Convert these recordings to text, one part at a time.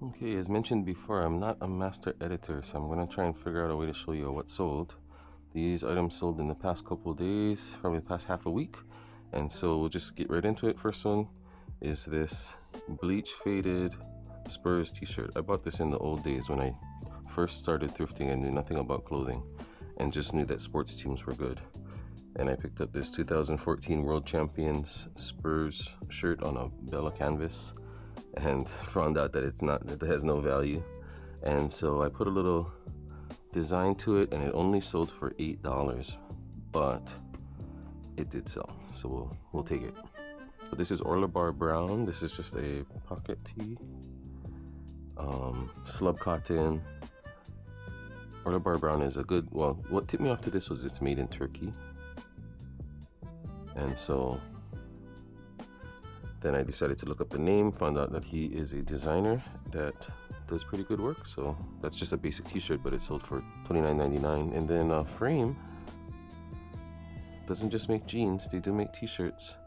Okay, as mentioned before, I'm not a master editor, so I'm gonna try and figure out a way to show you what sold. These items sold in the past couple of days, probably the past half a week, and so we'll just get right into it. First one is this bleach faded Spurs t-shirt. I bought this in the old days when I first started thrifting. I knew nothing about clothing and just knew that sports teams were good. And I picked up this 2014 World Champions Spurs shirt on a Bella canvas and found out that it has no value. And so I put a little design to it, and it only sold for $8, but it did sell, so we'll take it. But this is Orla Bar Brown. This is just a pocket tee, slub cotton. Orla Bar Brown is a good, well, what tipped me off to this was it's made in Turkey. And so then I decided to look up the name, found out that he is a designer that does pretty good work. So that's just a basic t-shirt, but it sold for $29.99. And then Frame doesn't just make jeans, they do make t-shirts.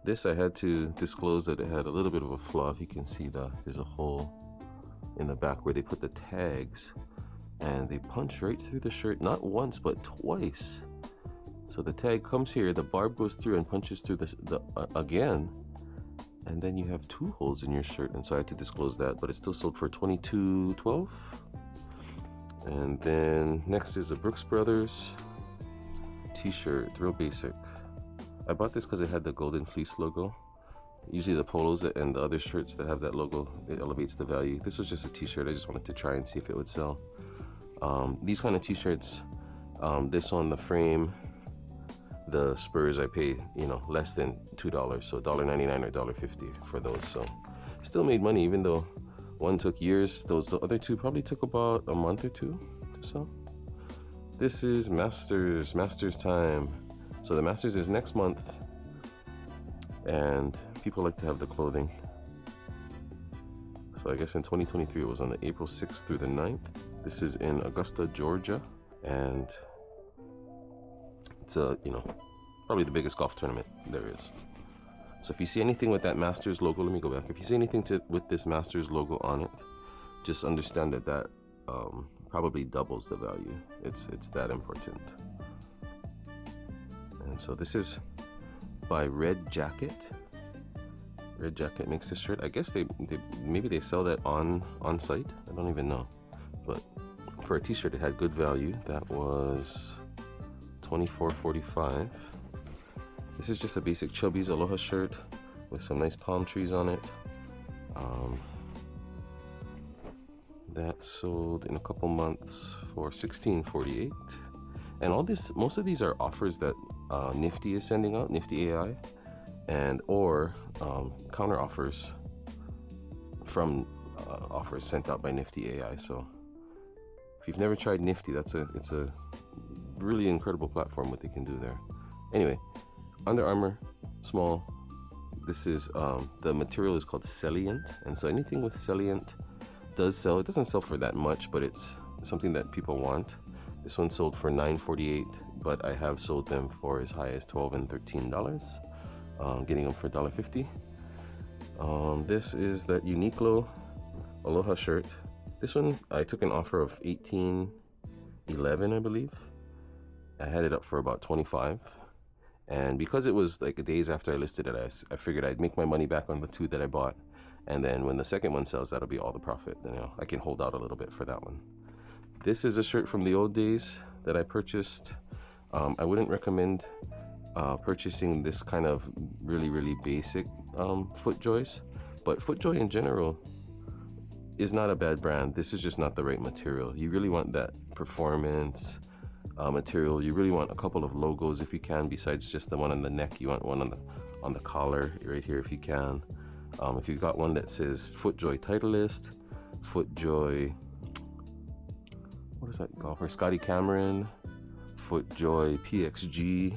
This I had to disclose that it had a little bit of a flaw. If you can see, there's a hole in the back where they put the tags, and they punch right through the shirt, not once but twice. So the tag comes here, the barb goes through and punches through again, and then you have two holes in your shirt. And so I had to disclose that, but it still sold for $22.12. And then next is a Brooks Brothers t-shirt, real basic. I bought this because it had the golden fleece logo. Usually the polos and the other shirts that have that logo, it elevates the value. This was just a t-shirt. I just wanted to try and see if it would sell. These kind of t-shirts, this one, the Frame, the Spurs, I paid, less than $2, so $1.99 or $1.50 for those. So still made money, even though one took years. The other two probably took about a month or two to sell. This is Masters time. So the Masters is next month, and people like to have the clothing. So I guess in 2023 it was on the April 6th through the 9th. This is in Augusta, Georgia, and it's probably the biggest golf tournament there is. So if you see anything with that Masters logo, let me go back. If you see anything with this Masters logo on it, just understand that probably doubles the value. It's that important. And so this is by Red Jacket. Red Jacket makes this shirt. I guess maybe they sell that on site. I don't even know. But for a t-shirt, it had good value. That was $24.45. This is just a basic Chubby's Aloha shirt with some nice palm trees on it. That sold in a couple months for $16.48. And most of these are offers that Nifty is sending out, Nifty AI, or counter offers from offers sent out by Nifty AI. So if you've never tried Nifty, it's a really incredible platform what they can do there. Anyway, Under Armour, small. This is the material is called Celliant, and so anything with Celliant does sell. It doesn't sell for that much, but it's something that people want. This one sold for $9.48, but I have sold them for as high as $12 and $13, getting them for $1.50. This is that Uniqlo Aloha shirt. This one I took an offer of $18.11, I believe. I had it up for about $25, and because it was like days after I listed it, I figured I'd make my money back on the two that I bought, and then when the second one sells, that'll be all the profit. I can hold out a little bit for that one. This is a shirt from the old days that I purchased. I wouldn't recommend purchasing this kind of really basic FootJoys, but FootJoy in general is not a bad brand. This is just not the right material. You really want that performance material. You really want a couple of logos if you can, besides just the one on the neck. You want one on the collar right here if you can. If you've got one that says FootJoy Titleist, FootJoy, what is that golfer? Scotty Cameron, FootJoy PXG,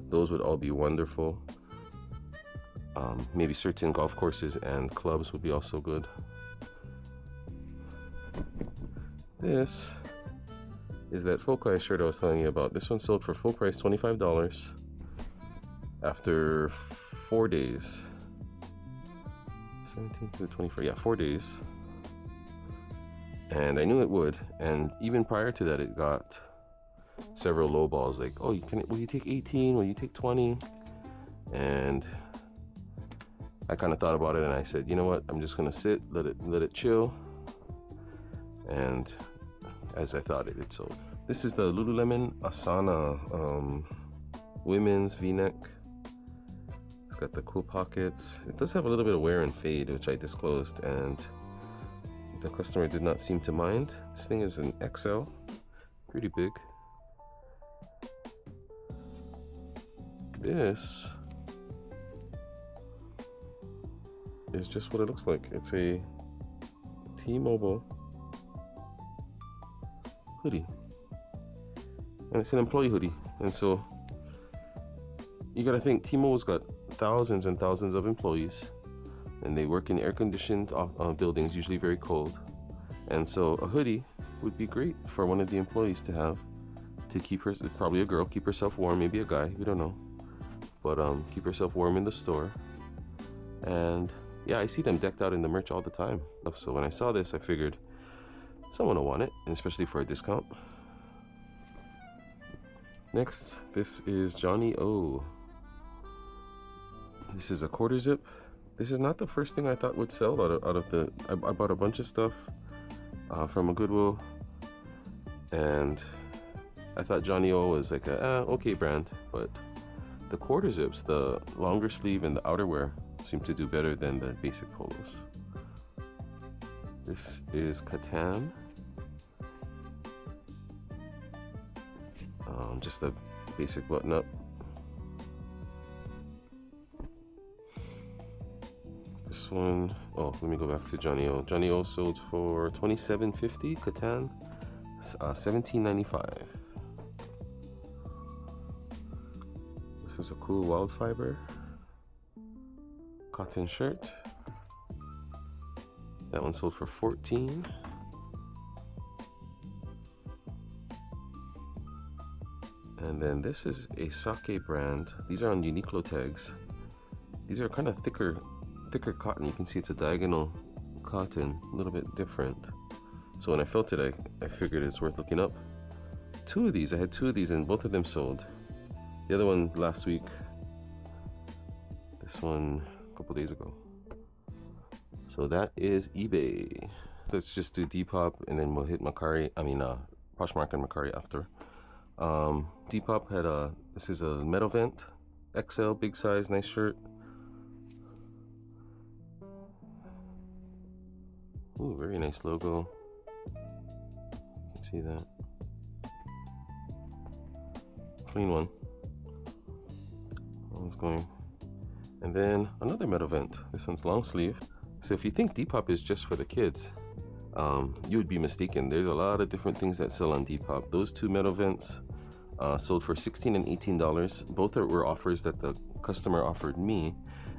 those would all be wonderful. Maybe certain golf courses and clubs would be also good. This is that Fokai shirt I was telling you about. This one sold for full price, $25, after 4 days. 17 to 24, yeah, 4 days. and I knew it would. And even prior to that, it got several low balls, like, oh, will you take 18, will you take 20? And I kind of thought about it, and I said, you know what, I'm just gonna sit, let it chill. And as I thought, it sold. This is the Lululemon Asana women's v-neck. It's got the cool pockets. It does have a little bit of wear and fade, which I disclosed, and the customer did not seem to mind. This thing is an XL, pretty big. This is just what it looks like. It's a T-Mobile hoodie, and it's an employee hoodie. And so you gotta think, T-Mobile's got thousands and thousands of employees, and they work in air-conditioned buildings, usually very cold. And so a hoodie would be great for one of the employees to have, to keep her, probably a girl, keep herself warm, maybe a guy, we don't know, but keep herself warm in the store. And yeah, I see them decked out in the merch all the time. So when I saw this, I figured someone will want it, and especially for a discount. Next, this is Johnny O. This is a quarter zip. This is not the first thing I thought would sell out of the. I bought a bunch of stuff from a Goodwill, and I thought Johnny O was like a okay brand, but the quarter zips, the longer sleeve and the outerwear, seem to do better than the basic polos. This is Catan. Just a basic button-up. This one, oh, let me go back to Johnny O. Johnny O sold for $27.50. Catan, $17.95. This is a cool wild fiber cotton shirt. That one sold for $14. And then this is a Sake brand. These are on Uniqlo tags. These are kind of thicker cotton. You can see it's a diagonal cotton, a little bit different. So when I felt it, I figured it's worth looking up. Two of these, I had two of these, and both of them sold. The other one last week. This one a couple days ago. So that is eBay. Let's just do Depop, and then we'll hit Poshmark and Mercari after. Depop had this is a metal vent, XL, big size, nice shirt. Ooh, very nice logo. You can see that. Clean one. One's going. And then another metal vent. This one's long sleeve. So if you think Depop is just for the kids, you would be mistaken. There's a lot of different things that sell on Depop. Those two metal vents sold for $16 and $18. Both were offers that the customer offered me,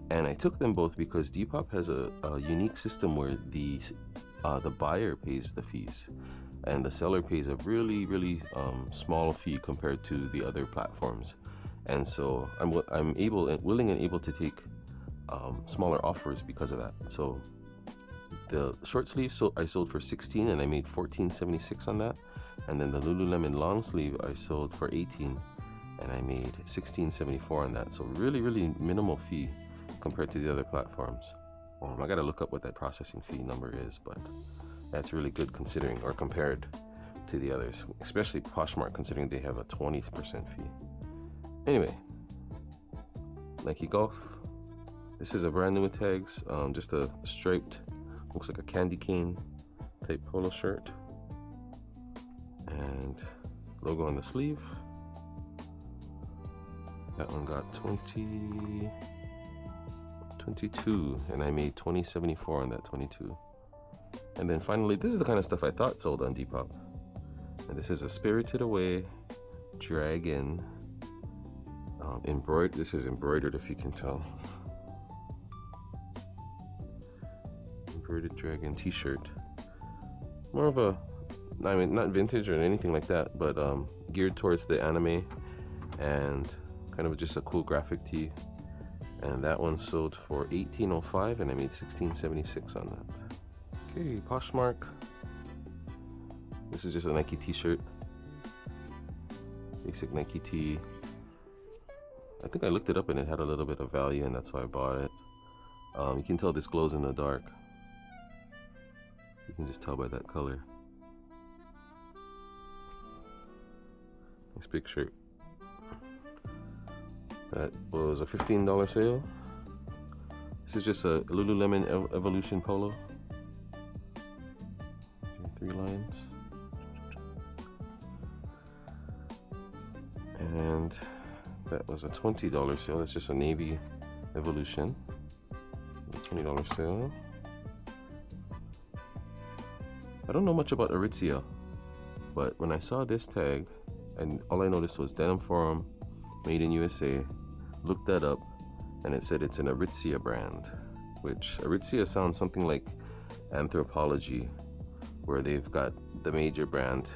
and I took them both because Depop has a unique system where the buyer pays the fees, and the seller pays a really small fee compared to the other platforms. And so I'm willing and able to take smaller offers because of that. So the short sleeve I sold for $16, and I made $14.76 on that. And then the Lululemon long sleeve I sold for $18, and I made $16.74 on that. So really minimal fee compared to the other platforms. I gotta look up what that processing fee number is, but that's really good considering, or compared to the others, especially Poshmark, considering they have a 20% fee. Anyway, Nike Golf. This is a brand new with tags, just a striped, looks like a candy cane type polo shirt, and logo on the sleeve. That one got 22, and I made $20.74 on that 22. And then finally, this is the kind of stuff I thought sold on Depop, and this is a Spirited Away dragon embroidered. This is embroidered, if you can tell. Embroidered dragon t-shirt. More of a, I mean, not vintage or anything like that, but geared towards the anime, and kind of just a cool graphic tee. And that one sold for $18.05, and I made $16.76 on that. Okay, Poshmark. This is just a Nike t-shirt. Basic Nike tee. I think I looked it up and it had a little bit of value, and that's why I bought it. You can tell this glows in the dark. You can just tell by that color. Nice big shirt. That was a $15 sale. This is just a Lululemon Evolution polo. 3 lines. And that was a $20 sale. That's just a navy Evolution. A $20 sale. I don't know much about Aritzia, but when I saw this tag, and all I noticed was Denim Forum, made in USA, looked that up, and it said it's an Aritzia brand, which Aritzia sounds something like Anthropologie, where they've got the major brand,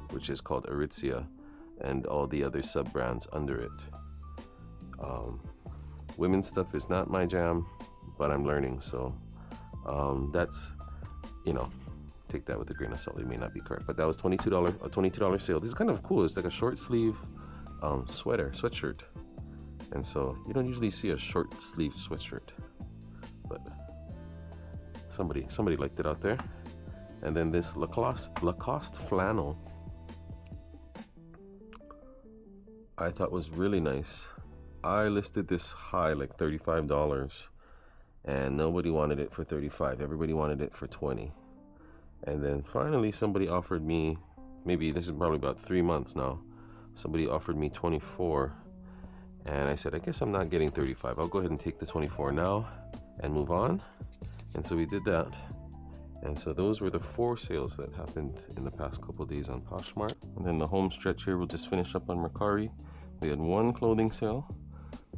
which is called Aritzia, and all the other sub-brands under it. Women's stuff is not my jam, but I'm learning, so that's, you know, take that with a grain of salt. It may not be correct, but that was a $22 sale. This is kind of cool. It's like a short sleeve sweatshirt, and so you don't usually see a short sleeve sweatshirt, but somebody liked it out there. And then this Lacoste flannel I thought was really nice. I listed this high, like $35, and nobody wanted it for $35. Everybody wanted it for $20. And then finally somebody offered me, maybe this is probably about 3 months now, somebody offered me $24, and I said, I guess I'm not getting $35. I'll go ahead and take the $24 now and move on. And so we did that. And so those were the 4 sales that happened in the past couple of days on Poshmark. And then the home stretch here, we'll just finish up on Mercari. We had 1 clothing sale,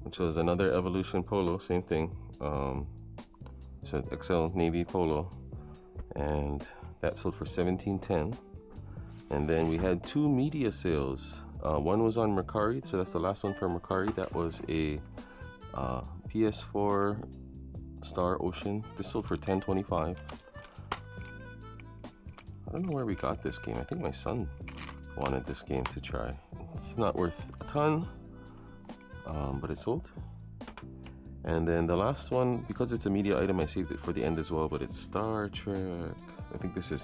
which was another Evolution polo, same thing. It's an XL navy polo, and that sold for $17.10. And then we had 2 media sales. One was on Mercari, so that's the last one for Mercari. That was a PS4 Star Ocean. This sold for $10.25. I don't know where we got this game. I think my son wanted this game to try. It's not worth a ton, but it sold. And then the last one, because it's a media item, I saved it for the end as well, but it's Star Trek. I think this is,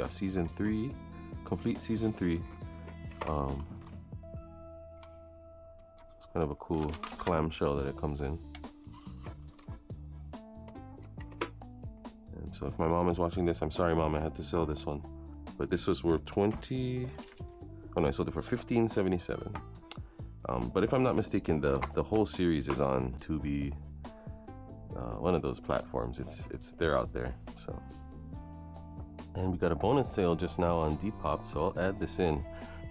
season 3, complete season 3. It's kind of a cool clamshell that it comes in. And so if my mom is watching this, I'm sorry, Mom, I had to sell this one. But this was worth $20. Oh no, I sold it for $15.77. But if I'm not mistaken, the whole series is on Tubi, one of those platforms. They're out there. So, and we got a bonus sale just now on Depop, so I'll add this in.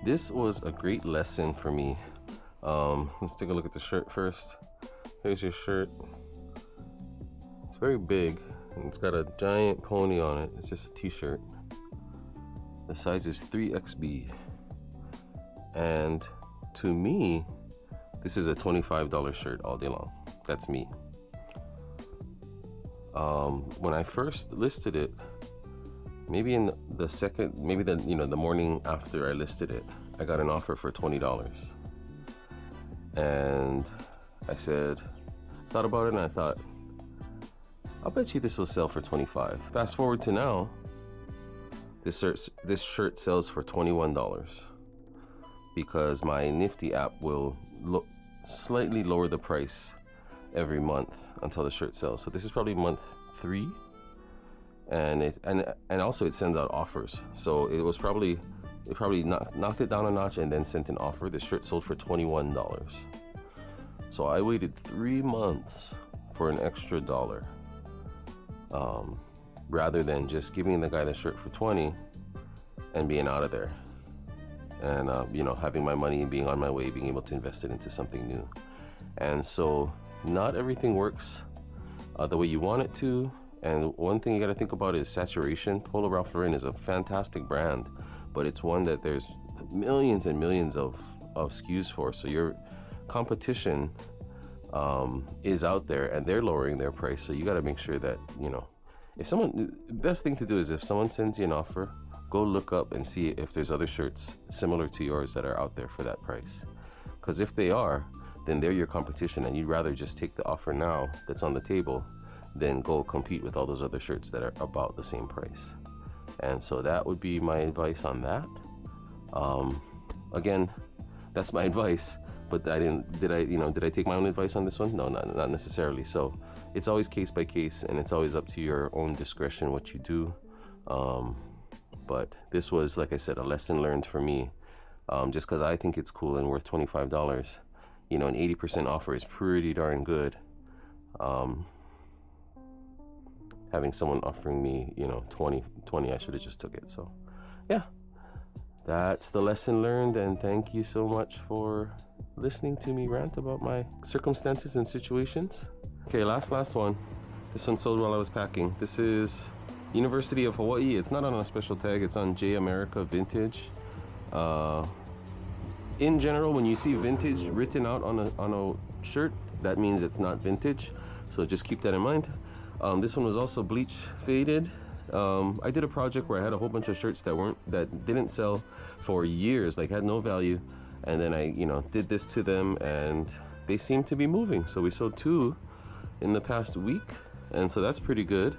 This was a great lesson for me. Let's take a look at the shirt first. Here's your shirt. It's very big, and it's got a giant pony on it. It's just a t-shirt. The size is 3XB, and to me, this is a $25 shirt all day long. That's me. When I first listed it, maybe in the second, maybe the morning after I listed it, I got an offer for $20, and I thought about it, and I thought, I'll bet you this will sell for $25. Fast forward to now. This shirt sells for $21 because my Nifty app will slightly lower the price every month until the shirt sells. So this is probably month 3, and also it sends out offers. So it probably knocked it down a notch and then sent an offer. The shirt sold for $21. So I waited 3 months for an extra $1. Rather than just giving the guy the shirt for $20 and being out of there, and having my money, being on my way, being able to invest it into something new. And so not everything works the way you want it to, and one thing you got to think about is saturation. Polo Ralph Lauren is a fantastic brand, but it's one that there's millions and millions of SKUs for, so your competition is out there and they're lowering their price, so you got to make sure that the best thing to do is if someone sends you an offer, go look up and see if there's other shirts similar to yours that are out there for that price. Because if they are, then they're your competition, and you'd rather just take the offer now that's on the table than go compete with all those other shirts that are about the same price. And so that would be my advice on that. Again, that's my advice, but did I take my own advice on this one? No, not necessarily. So it's always case by case, and it's always up to your own discretion what you do. But this was, like I said, a lesson learned for me. Just because I think it's cool and worth $25, an 80% offer is pretty darn good. Having someone offering me, 20, I should have just took it. So yeah, that's the lesson learned, and thank you so much for listening to me rant about my circumstances and situations. Okay, last one. This one sold while I was packing. This is University of Hawaii. It's not on a special tag, it's on J America Vintage. In general, when you see vintage written out on a shirt, that means it's not vintage, so just keep that in mind. This one was also bleach faded. I did a project where I had a whole bunch of shirts that didn't sell for years, like had no value, and then I did this to them, and they seem to be moving. So we sold 2 in the past week, and so that's pretty good.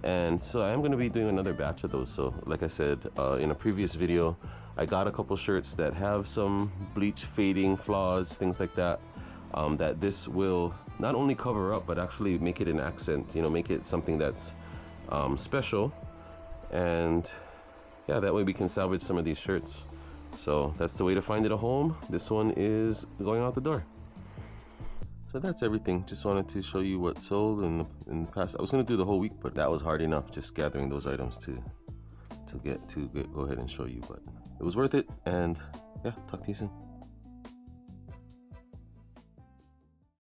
And so I'm going to be doing another batch of those. So like I said in a previous video, I got a couple shirts that have some bleach fading flaws, things like that, that this will not only cover up but actually make it an accent, make it something that's special. And yeah, that way we can salvage some of these shirts. So that's the way to find it a home. This one is going out the door. So that's everything. Just wanted to show you what sold in the past. I was going to do the whole week, but that was hard enough just gathering those items to go ahead and show you. But it was worth it, and yeah, talk to you soon.